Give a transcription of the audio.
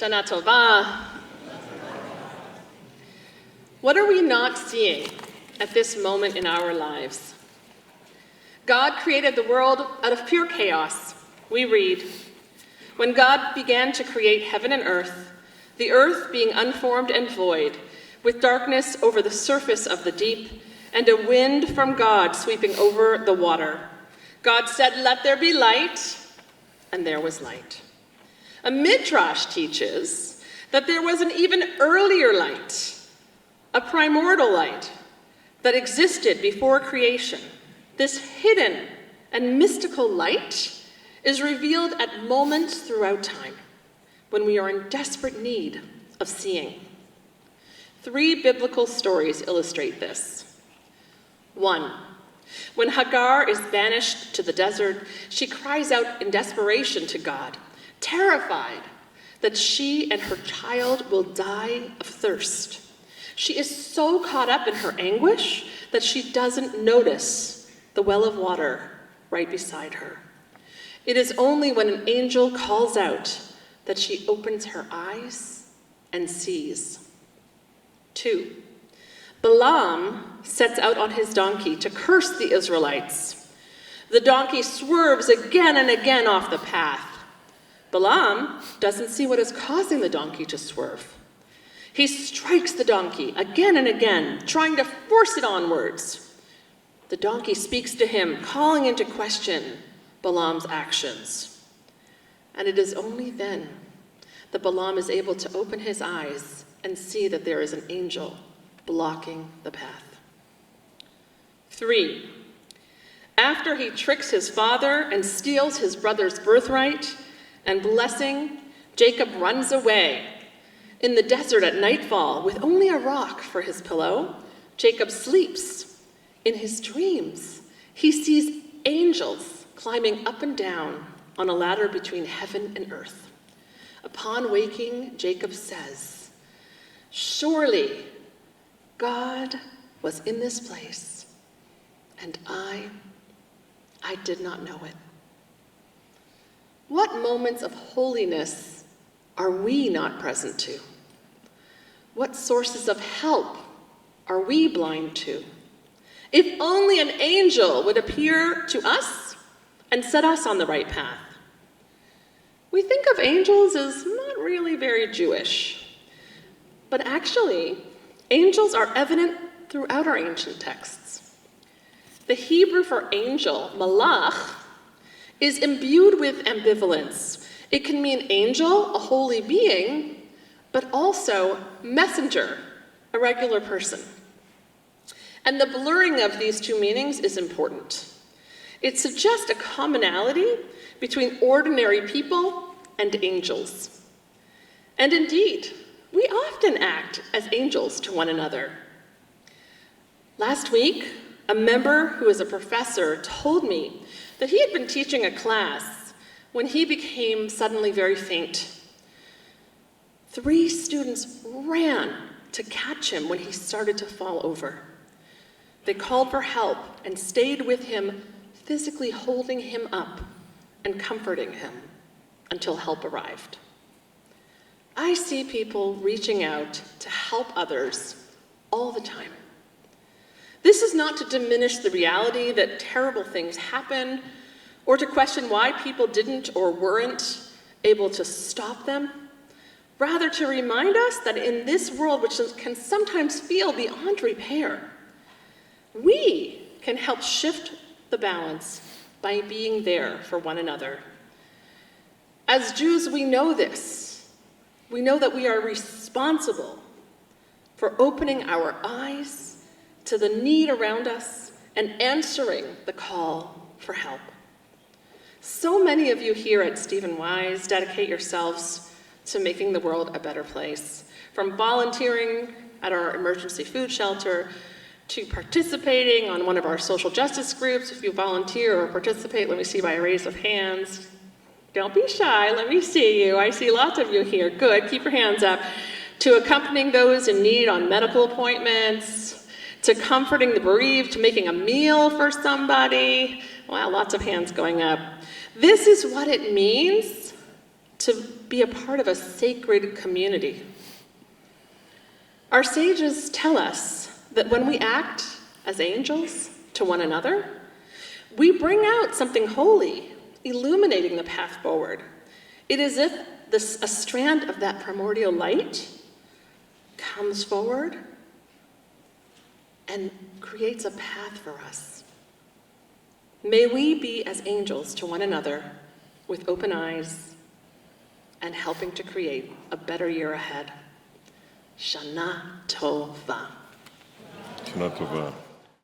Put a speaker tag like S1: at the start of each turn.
S1: Shana Tova. What are we not seeing at this moment in our lives? God created the world out of pure chaos. We read, when God began to create heaven and earth, the earth being unformed and void, with darkness over the surface of the deep, and a wind from God sweeping over the water, God said, "Let there be light," and there was light. A Midrash teaches that there was an even earlier light, a primordial light that existed before creation. This hidden and mystical light is revealed at moments throughout time when we are in desperate need of seeing. 3 biblical stories illustrate this. 1. When Hagar is banished to the desert, she cries out in desperation to God, terrified that she and her child will die of thirst. She is so caught up in her anguish that she doesn't notice the well of water right beside her. It is only when an angel calls out that she opens her eyes and sees. 2. Balaam sets out on his donkey to curse the Israelites. The donkey swerves again and again off the path. Balaam doesn't see what is causing the donkey to swerve. He strikes the donkey again and again, trying to force it onwards. The donkey speaks to him, calling into question Balaam's actions. And it is only then that Balaam is able to open his eyes and see that there is an angel blocking the path. 3. After he tricks his father and steals his brother's birthright and blessing, Jacob runs away. In the desert at nightfall, with only a rock for his pillow, Jacob sleeps. In his dreams, he sees angels climbing up and down on a ladder between heaven and earth. Upon waking, Jacob says, "Surely God was in this place, and I did not know it." What moments of holiness are we not present to? What sources of help are we blind to? If only an angel would appear to us and set us on the right path. We think of angels as not really very Jewish, but actually, angels are evident throughout our ancient texts. The Hebrew for angel, malach, is imbued with ambivalence. It can mean angel, a holy being, but also messenger, a regular person. And the blurring of these 2 meanings is important. It suggests a commonality between ordinary people and angels. And indeed, we often act as angels to one another. Last week, a member who is a professor told me that he had been teaching a class when he became suddenly very faint. 3 students ran to catch him when he started to fall over. They called for help and stayed with him, physically holding him up and comforting him until help arrived. I see people reaching out to help others all the time. This is not to diminish the reality that terrible things happen or to question why people didn't or weren't able to stop them. Rather, to remind us that in this world, which can sometimes feel beyond repair, we can help shift the balance by being there for one another. As Jews, we know this. We know that we are responsible for opening our eyes to the need around us and answering the call for help. So many of you here at Stephen Wise dedicate yourselves to making the world a better place, from volunteering at our emergency food shelter to participating on one of our social justice groups. If you volunteer or participate, let me see by a raise of hands. Don't be shy, let me see you. I see lots of you here. Good, keep your hands up. To accompanying those in need on medical appointments, to comforting the bereaved, to making a meal for somebody. Wow, lots of hands going up. This is what it means to be a part of a sacred community. Our sages tell us that when we act as angels to one another, we bring out something holy, illuminating the path forward. It is as if a strand of that primordial light comes forward and creates a path for us. May we be as angels to one another with open eyes and helping to create a better year ahead. Shana Tova.
S2: Shana Tova.